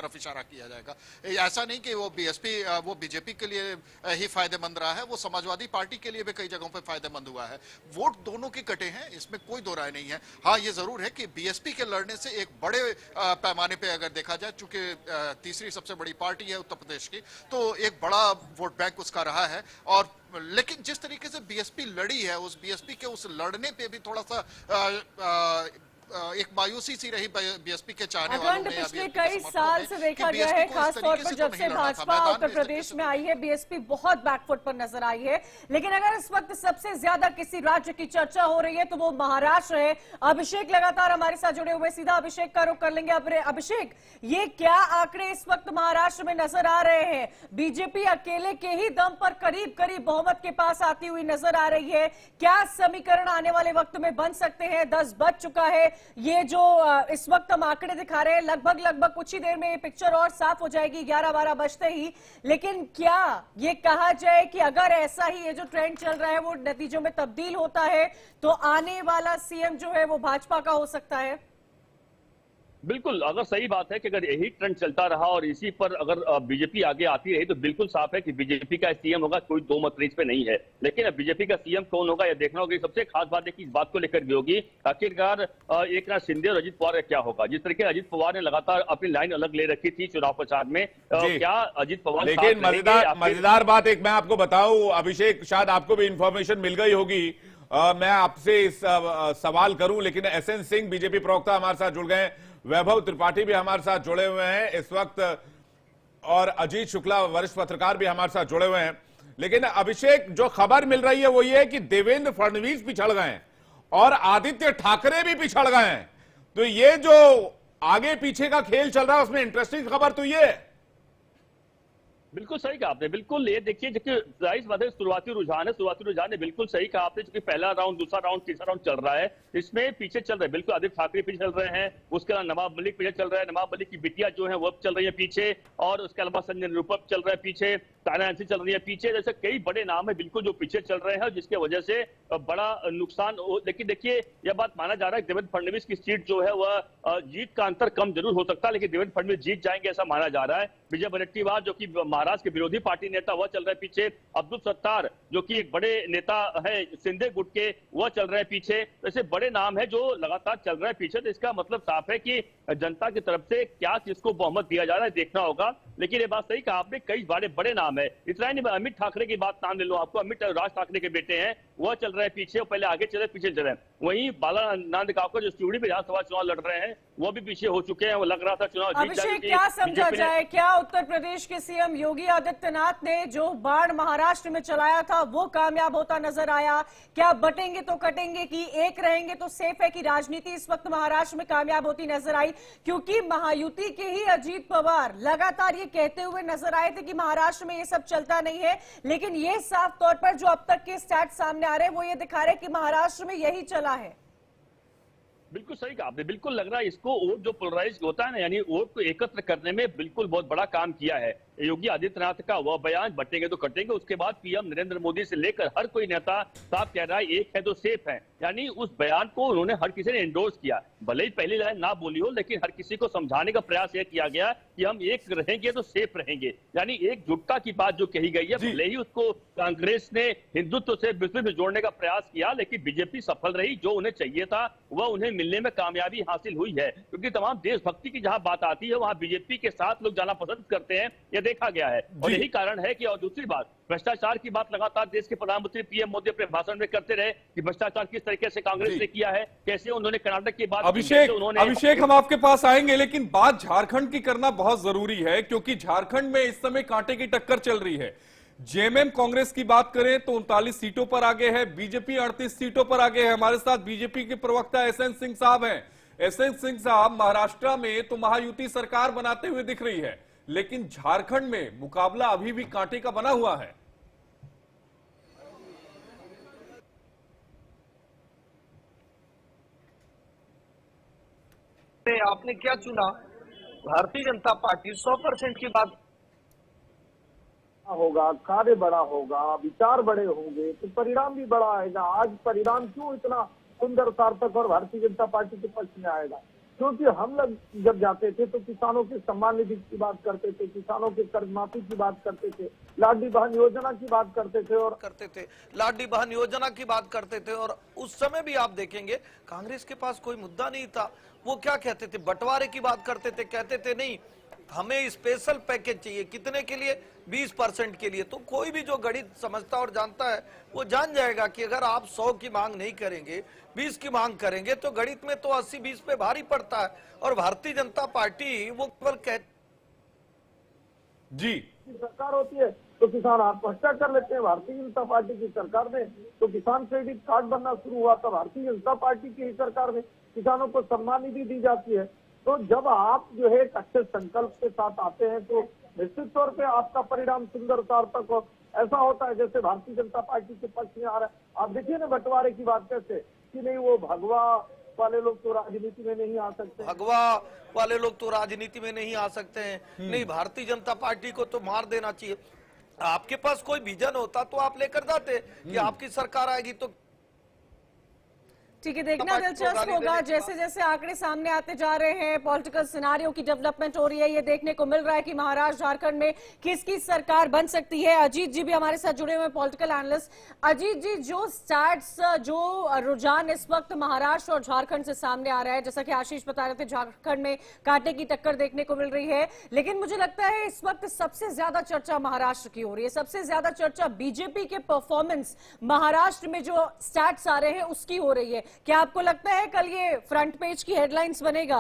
तरफ इशारा किया जाएगा। ऐसा नहीं कि वो बीएसपी वो बीजेपी के लिए ही फायदेमंद रहा है, वो समाजवादी पार्टी के लिए भी कई जगहों पर फायदेमंद हुआ है। वोट दोनों के कटे हैं, इसमें कोई दो राय नहीं है। हाँ, ये जरूर है कि बीएसपी के लड़ने से एक बड़े पैमाने पे अगर देखा जाए, चूंकि तीसरी सबसे बड़ी पार्टी है उत्तर प्रदेश की, तो एक बड़ा वोट बैंक उसका रहा है। और लेकिन जिस तरीके से बीएसपी लड़ी है, उस बीएसपी के उस लड़ने पे भी थोड़ा सा एक मायूसी सी रही बीएसपी के चाहने वालों में। पिछले कई साल से देखा गया है, खासतौर पर जब से भाजपा उत्तर प्रदेश में आई है, बीएसपी बहुत बैकफुट पर नजर आई है। लेकिन अगर इस वक्त सबसे ज्यादा किसी राज्य की चर्चा हो रही है तो वो महाराष्ट्र है। अभिषेक लगातार हमारे साथ जुड़े हुए, सीधा अभिषेक का रुख कर लेंगे। अभिषेक, ये क्या आंकड़े इस वक्त महाराष्ट्र में नजर आ रहे हैं? बीजेपी अकेले के ही दम पर करीब करीब बहुमत के पास आती हुई नजर आ रही है। क्या समीकरण आने वाले वक्त में बन सकते हैं? 10 बज चुका है। ये जो इस वक्त हम आंकड़े दिखा रहे हैं, लगभग कुछ ही देर में ये पिक्चर और साफ हो जाएगी, 11-12 बजते ही। लेकिन क्या ये कहा जाए कि अगर ऐसा ही ये जो ट्रेंड चल रहा है वो नतीजों में तब्दील होता है तो आने वाला सीएम जो है वो भाजपा का हो सकता है? बिल्कुल, अगर सही बात है कि अगर यही ट्रेंड चलता रहा और इसी पर अगर बीजेपी आगे आती रही तो बिल्कुल साफ है कि बीजेपी का सीएम होगा, कोई दो मत इस पे नहीं है। लेकिन अब बीजेपी का सीएम कौन होगा यह देखना होगा। सबसे खास बात है कि इस बात को लेकर भी होगी आखिरकार एकनाथ शिंदे और अजित पवार का क्या होगा। जिस तरीके अजित पवार ने लगातार अपनी लाइन अलग ले रखी थी चुनाव प्रचार में, क्या अजित पवार, लेकिन मजेदार बात एक मैं आपको बताऊं अभिषेक, शायद आपको भी इंफॉर्मेशन मिल गई होगी। मैं आपसे इस सवाल करूं, लेकिन एसएन सिंह बीजेपी प्रवक्ता हमारे साथ जुड़ गए, वैभव त्रिपाठी भी हमारे साथ जुड़े हुए हैं इस वक्त, और अजीत शुक्ला वरिष्ठ पत्रकार भी हमारे साथ जुड़े हुए हैं। लेकिन अभिषेक, जो खबर मिल रही है वो ये है कि देवेंद्र फडणवीस पिछड़ गए हैं और आदित्य ठाकरे भी पिछड़ गए हैं। तो ये जो आगे पीछे का खेल चल रहा है उसमें इंटरेस्टिंग खबर तो ये है। बिल्कुल सही कहा आपने। बिल्कुल ये देखिए, जाहिर बात है शुरुआती रुझान है, बिल्कुल सही कहा आपने। क्योंकि पहला राउंड, दूसरा राउंड, तीसरा राउंड चल रहा है, इसमें पीछे चल रहे हैं बिल्कुल आदित्य ठाकरे पीछे चल रहे हैं, उसके अलावा नवाब मलिक पीछे चल रहा है, नवाब मलिक की बिटिया जो है वो चल रही है पीछे, और उसके अलावा संजय निरुपम चल रहा है पीछे, ताना एनसी चल रही है पीछे। जैसे कई बड़े नाम है बिल्कुल जो पीछे चल रहे हैं, जिसके वजह से बड़ा नुकसान। लेकिन देखिए, यह बात माना जा रहा है देवेंद्र फडणवीस की सीट जो है वह जीत का अंतर कम जरूर हो सकता है, लेकिन देवेंद्र फडणवीस जीत जाएंगे ऐसा माना जा रहा है। विजय वडेट्टीवार जो कि महाराष्ट्र के विरोधी पार्टी नेता, वह चल रहे पीछे। अब्दुल सत्तार जो कि एक बड़े नेता है शिंदे गुट के, वह चल रहे पीछे। ऐसे बड़े नाम है जो लगातार चल रहे पीछे। तो इसका मतलब साफ है कि जनता की तरफ से क्या किसको बहुमत दिया जा रहा है देखना होगा। लेकिन ये बात सही कहा आपने, कई बड़े नाम है। इतना नहीं, अमित ठाकरे की बात नाम ले लो आपको, अमित राज ठाकरे के बेटे हैं, वह चल रहे पीछे, पहले आगे चले पीछे चले। वहीं बाला नांदगांवकर जो शिवड़ी विधानसभा चुनाव लड़ रहे हैं वो भी पीछे हो चुके हैं। वो लग रहा था चुनाव जीत जाएंगे। अभिषेक, क्या समझा जाए, क्या उत्तर प्रदेश के सीएम योगी आदित्यनाथ ने जो बाण महाराष्ट्र में चलाया था वो कामयाब होता नजर आया? क्या बटेंगे तो कटेंगे कि एक रहेंगे तो सेफ है कि राजनीति इस वक्त महाराष्ट्र में कामयाब होती नजर आई? क्योंकि महायुति के ही अजीत पवार लगातार ये कहते हुए नजर आए थे कि महाराष्ट्र में ये सब चलता नहीं है, लेकिन ये साफ तौर पर जो अब तक के स्टैट्स सामने आ रहे हैं वो ये दिखा रहे हैं कि महाराष्ट्र में यही चला है। बिल्कुल सही कहा आपने। बिल्कुल लग रहा है इसको वोट जो पोलराइज होता है ना, यानी वोट को एकत्र करने में बिल्कुल बहुत बड़ा काम किया है योगी आदित्यनाथ का। वह बयान बटेंगे तो कटेंगे, उसके बाद पीएम नरेंद्र मोदी से लेकर हर कोई नेता साफ कह रहा है एक है तो सेफ है। यानी उस बयान को उन्होंने हर किसी ने एंडोर्स किया, भले ही पहली लाइन ना बोली हो, लेकिन हर किसी को समझाने का प्रयास यह किया गया कि हम एक रहेंगे तो सेफ रहेंगे। यानी एकजुटता की बात जो कही गई है, भले ही उसको कांग्रेस ने हिंदुत्व से बिल्कुल भी जोड़ने का प्रयास किया, लेकिन बीजेपी सफल रही। जो उन्हें चाहिए था वह उन्हें मिलने में कामयाबी हासिल हुई है। क्योंकि तमाम देशभक्ति की जहां बात आती है वहां बीजेपी के साथ लोग जाना पसंद करते हैं, यह देखा गया है। और यही कारण है कि, और दूसरी बात, भ्रष्टाचार की बात लगातार देश के प्रधानमंत्री पीएम मोदी अपने भाषण में करते रहे कि भ्रष्टाचार किस तरीके से कांग्रेस ने किया है, कैसे उन्होंने कर्नाटक की बात। अभिषेक, हम आपके पास आएंगे, लेकिन बात झारखंड की करना बहुत जरूरी है क्योंकि झारखंड में इस समय कांटे की टक्कर चल रही है। जेएमएम कांग्रेस की बात करें तो 39 सीटों पर आगे है, बीजेपी 38 सीटों पर आगे है। हमारे साथ बीजेपी के प्रवक्ता एसएन सिंह साहब हैं। एसएन सिंह साहब, महाराष्ट्र में तो महायुति सरकार बनाते हुए दिख रही है, लेकिन झारखंड में मुकाबला अभी भी कांटे का बना हुआ है। आपने क्या चुना? भारतीय जनता पार्टी 100% की बात होगा, कार्य बड़ा होगा, विचार बड़े होंगे तो परिणाम भी बड़ा आएगा। आज परिणाम क्यों इतना सुंदर, सार्थक और भारतीय जनता पार्टी के पक्ष में आएगा? क्योंकि हम लोग जब जाते थे तो किसानों के सम्मान निधि की बात करते थे, किसानों के कर्ज माफी की बात करते थे, लाडली बहन योजना की बात करते थे लाडली बहन योजना की बात करते थे। और उस समय भी आप देखेंगे कांग्रेस के पास कोई मुद्दा नहीं था। वो क्या कहते थे, बंटवारे की बात करते थे, कहते थे नहीं हमें स्पेशल पैकेज चाहिए, कितने के लिए, 20% के लिए। तो कोई भी जो गणित समझता और जानता है वो जान जाएगा कि अगर आप 100 की मांग नहीं करेंगे, 20 की मांग करेंगे तो गणित में तो 80-20 पे भारी पड़ता है। और भारतीय जनता पार्टी वो केवल जी सरकार होती है तो किसान आत्महत्या कर लेते हैं। भारतीय जनता पार्टी की सरकार में तो किसान क्रेडिट कार्ड बनना शुरू हुआ था। भारतीय जनता पार्टी की सरकार में किसानों को सम्मान निधि दी जाती है। तो जब आप जो है एक अच्छे संकल्प के साथ आते हैं तो निश्चित तौर पे आपका परिणाम सुंदर सार्थक हो। ऐसा होता है जैसे भारतीय जनता पार्टी के पक्ष में आ रहा है। आप देखिए ना बंटवारे की बात कैसे कि नहीं, वो भगवा वाले लोग तो राजनीति में नहीं आ सकते, भगवा वाले लोग तो राजनीति में नहीं आ सकते हैं, नहीं भारतीय जनता पार्टी को तो मार देना चाहिए। आपके पास कोई विजन होता तो आप लेकर जाते कि आपकी सरकार आएगी तो ठीक है, देखना दिलचस्प होगा जैसे जैसे आंकड़े सामने आते जा रहे हैं, पॉलिटिकल सिनारियो की डेवलपमेंट हो रही है। ये देखने को मिल रहा है कि महाराष्ट्र झारखंड में किसकी सरकार बन सकती है। अजीत जी भी हमारे साथ जुड़े हुए हैं, पॉलिटिकल एनालिस्ट। अजीत जी, जो स्टैट्स, जो रुझान इस वक्त महाराष्ट्र और झारखंड से सामने आ रहा है, जैसा कि आशीष बता रहे थे, झारखंड में कांटे की टक्कर देखने को मिल रही है, लेकिन मुझे लगता है इस वक्त सबसे ज्यादा चर्चा महाराष्ट्र की हो रही है। सबसे ज्यादा चर्चा बीजेपी के परफॉर्मेंस महाराष्ट्र में जो स्टैट्स आ रहे हैं उसकी हो रही है। क्या आपको लगता है कल ये फ्रंट पेज की हेडलाइंस बनेगा?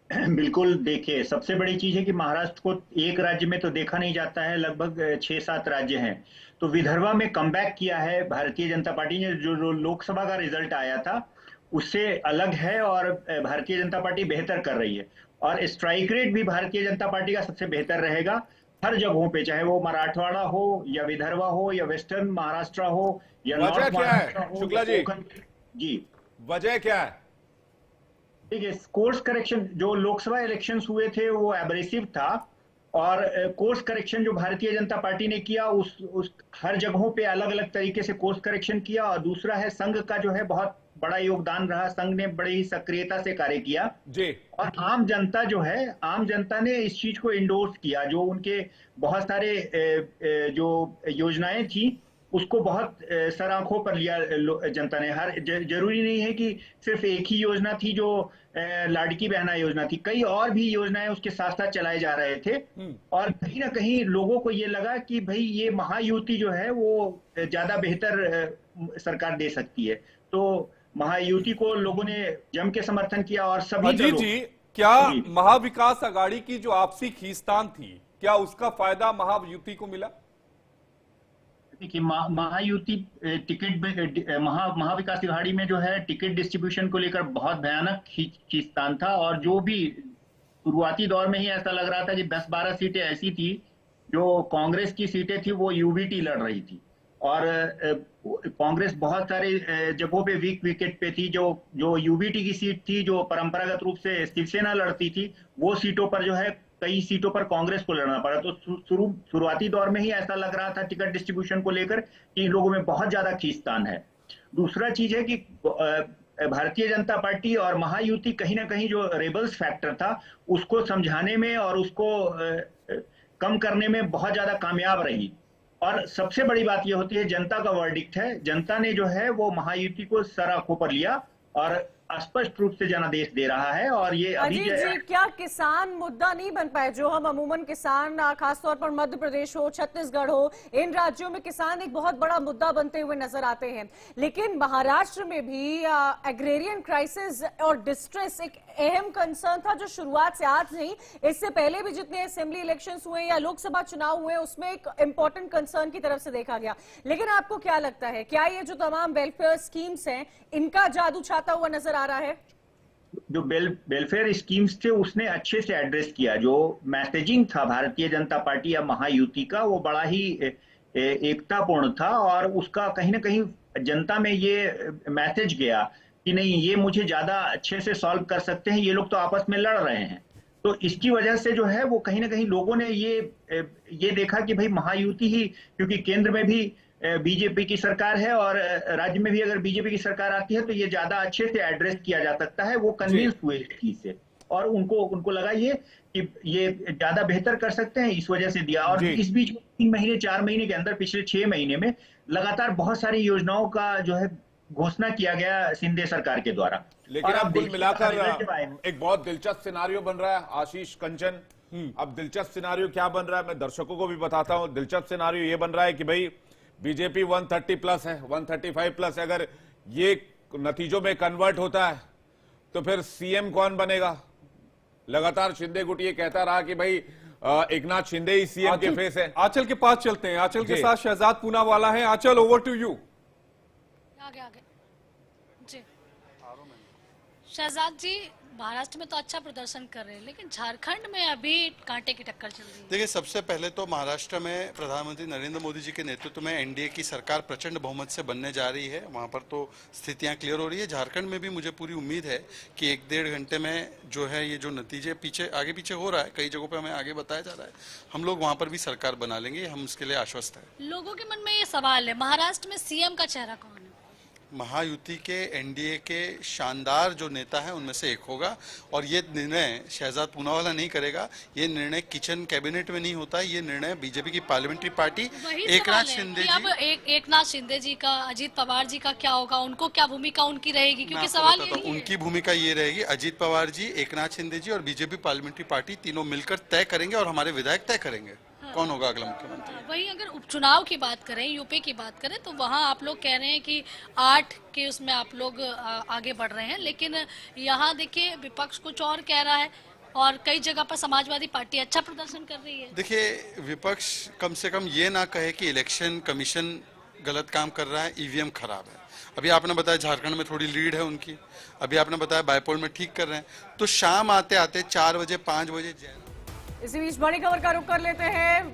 बिल्कुल, देखिए सबसे बड़ी चीज है कि महाराष्ट्र को एक राज्य में तो देखा नहीं जाता है, लगभग 6-7 राज्य हैं। तो विदर्भा में कमबैक किया है भारतीय जनता पार्टी ने। जो लोकसभा का रिजल्ट आया था उससे अलग है और भारतीय जनता पार्टी बेहतर कर रही है। और स्ट्राइक रेट भी भारतीय जनता पार्टी का सबसे बेहतर रहेगा हर जगहों पे, चाहे वो मराठवाड़ा हो या विदर्भा हो या वेस्टर्न महाराष्ट्र हो या नॉर्थ महाराष्ट्र हो। शुक्ला जी, वजह क्या है? देखिए, कोर्स करेक्शन जो लोकसभा इलेक्शंस हुए थे वो एब्रेसिव था और कोर्स करेक्शन जो भारतीय जनता पार्टी ने किया उस हर जगहों पे अलग अलग तरीके से कोर्स करेक्शन किया। और दूसरा है संघ का जो है बहुत बड़ा योगदान रहा, संघ ने बड़ी ही सक्रियता से कार्य किया जी। और आम जनता जो है, आम जनता ने इस चीज को इंडोर्स किया। जो उनके बहुत सारे जो योजनाएं थी उसको बहुत सर आंखों पर लिया जनता ने। हर जरूरी नहीं है कि सिर्फ एक ही योजना थी जो लाडकी बहना योजना थी, कई और भी योजनाएं उसके साथ साथ चलाए जा रहे थे। और कहीं ना कहीं लोगों को ये लगा कि भाई ये महायुति जो है वो ज्यादा बेहतर सरकार दे सकती है। तो महायुति को लोगों ने जम के समर्थन किया और सभी अजीत जी, क्या महाविकास आघाड़ी की जो आपसी खींचतान थी, क्या उसका फायदा महायुति को मिला? देखिए, महायुति टिकट महाविकास आघाड़ी में जो है टिकट डिस्ट्रीब्यूशन को लेकर बहुत भयानक खींचतान था। और जो भी शुरुआती दौर में ही ऐसा लग रहा था कि 10-12 सीटें ऐसी थी जो कांग्रेस की सीटें थी वो यूबीटी लड़ रही थी। और कांग्रेस बहुत सारे जगहों पे वीक विकेट पे थी। जो यूबीटी की सीट थी जो परंपरागत रूप से शिवसेना लड़ती थी, वो सीटों पर जो है कई सीटों पर कांग्रेस को लड़ना पड़ा। तो शुरुआती दौर में ही ऐसा लग रहा था टिकट डिस्ट्रीब्यूशन को लेकर कि इन लोगों में बहुत ज्यादा खींचतान है। दूसरा चीज है कि भारतीय जनता पार्टी और महायुति कहीं ना कहीं जो रेबल्स फैक्टर था उसको समझाने में और उसको कम करने में बहुत ज्यादा कामयाब रही। और सबसे बड़ी बात यह होती है जनता का वर्डिक्ट है। जनता ने जो है वो महायुति को सर आंखों पर लिया और स्पष्ट रूप से जनादेश दे रहा है। और ये अभी जी, क्या किसान मुद्दा नहीं बन पाए? जो हम अमूमन किसान, खासतौर पर मध्य प्रदेश हो, छत्तीसगढ़ हो, इन राज्यों में किसान एक बहुत बड़ा मुद्दा बनते हुए नजर आते हैं। लेकिन महाराष्ट्र में भी एग्रेरियन क्राइसिस और डिस्ट्रेस एक अहम कंसर्न था, जो शुरुआत से, आज नहीं इससे पहले भी जितने असेंबली इलेक्शंस हुए या लोकसभा चुनाव हुए उसमें एक इंपॉर्टेंट कंसर्न की तरफ से देखा गया। लेकिन आपको क्या लगता है, क्या ये जो तमाम वेलफेयर स्कीम्स हैं इनका जादू छाता हुआ नजर आ रहा है? जो वेलफेयर स्कीम्स थे उसने अच्छे से एड्रेस किया। जो मैसेजिंग था भारतीय जनता पार्टी या महायुति का वो बड़ा ही एकतापूर्ण था और उसका कहीं ना कहीं जनता में ये मैसेज गया कि नहीं, ये मुझे ज्यादा अच्छे से सॉल्व कर सकते हैं, ये लोग तो आपस में लड़ रहे हैं। तो इसकी वजह से जो है वो कहीं ना कहीं लोगों ने ये देखा कि भाई महायुति ही, क्योंकि केंद्र में भी बीजेपी की सरकार है और राज्य में भी अगर बीजेपी की सरकार आती है तो ये ज्यादा अच्छे से एड्रेस किया जा सकता है। वो कन्विंस हुए इस चीज से और उनको लगा ये कि ये ज्यादा बेहतर कर सकते हैं, इस वजह से दिया। और इस बीच 3 महीने 4 महीने के अंदर पिछले 6 महीने में लगातार बहुत सारी योजनाओं का जो है घोषणा किया गया शिंदे सरकार के द्वारा। लेकिन अब कुल मिलाकर एक बहुत दिलचस्प सिनारियो बन रहा है आशीष कंचन। अब दिलचस्प सिनारियो क्या बन रहा है, मैं दर्शकों को भी बताता हूं। दिलचस्प सिनारियो ये बन रहा है कि भाई बीजेपी 130 प्लस है, 135 प्लस। अगर ये नतीजों में कन्वर्ट होता है तो फिर सीएम कौन बनेगा? लगातार शिंदे गुट ये कहता रहा कि भाई एकनाथ शिंदे ही सीएम के फेस है। आंचल के पास चलते हैं, आंचल के साथ शहजाद पूनावाला है। आंचल, ओवर टू यू। आगे जी शहजाद जी, महाराष्ट्र में तो अच्छा प्रदर्शन कर रहे हैं लेकिन झारखंड में अभी कांटे की टक्कर चल रही है। देखिए, सबसे पहले तो महाराष्ट्र में प्रधानमंत्री नरेंद्र मोदी जी के नेतृत्व में एनडीए की सरकार प्रचंड बहुमत से बनने जा रही है। वहां पर तो स्थितियां क्लियर हो रही है। झारखंड में भी मुझे पूरी उम्मीद है कि 1-1.5 घंटे में जो है ये जो नतीजे आगे पीछे हो रहा है, कई जगहों पर हमें आगे बताया जा रहा है, हम लोग वहां पर भी सरकार बना लेंगे। हम उसके लिए आश्वस्त है। लोगों के मन में ये सवाल है, महाराष्ट्र में सीएम का चेहरा कौन है? महायुति के एनडीए के शानदार जो नेता है उनमें से एक होगा और ये निर्णय शहजाद पूनावाला नहीं करेगा। ये निर्णय किचन कैबिनेट में नहीं होता, ये निर्णय बीजेपी की पार्लियामेंट्री पार्टी एकनाथ शिंदे जी। अब एकनाथ शिंदे जी का, अजीत पवार जी का क्या होगा? उनको क्या भूमिका उनकी रहेगी? क्योंकि सवाल उनकी भूमिका ये रहेगी, अजीत पवार जी, एकनाथ शिंदे जी और बीजेपी पार्लियामेंट्री पार्टी तीनों मिलकर तय करेंगे और हमारे विधायक तय करेंगे कौन होगा अगला मुख्यमंत्री। वही अगर उपचुनाव की बात करें, यूपी की बात करें, तो वहाँ आप लोग कह रहे हैं कि 8 के उसमें आप लोग आगे बढ़ रहे हैं, लेकिन यहाँ देखिए विपक्ष कुछ और कह रहा है और कई जगह पर समाजवादी पार्टी अच्छा प्रदर्शन कर रही है। देखिए, विपक्ष कम से कम ये ना कहे कि इलेक्शन कमीशन गलत काम कर रहा है, ईवीएम खराब है। अभी आपने बताया झारखंड में थोड़ी लीड है उनकी, अभी आपने बताया बायपोल में ठीक कर रहे हैं, तो शाम आते आते 4 बजे 5 बजे। इसी बीच बड़ी खबर का रुख कर लेते हैं।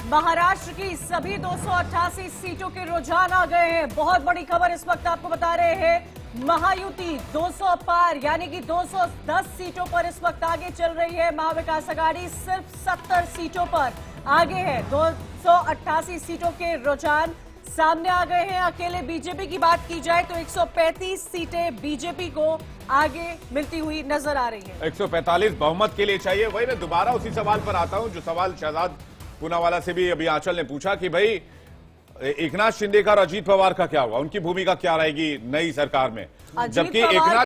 महाराष्ट्र की सभी 288 सीटों के रुझान आ गए हैं। बहुत बड़ी खबर इस वक्त आपको बता रहे हैं। महायुति 200 पार यानी कि 210 सीटों पर इस वक्त आगे चल रही है। महाविकास आघाड़ी सिर्फ 70 सीटों पर आगे है। 288 सीटों के रुझान सामने आ गए हैं। अकेले बीजेपी की बात की जाए तो 135 सीटें बीजेपी को आगे मिलती हुई नजर आ रही है। 145 बहुमत के लिए चाहिए। वही मैं दोबारा उसी सवाल पर आता हूं जो सवाल शहजाद पूनावाला से भी अभी आंचल ने पूछा कि भाई एकनाथ शिंदे का और अजीत पवार का क्या हुआ, उनकी भूमिका क्या रहेगी नई सरकार में, जबकि एकनाथ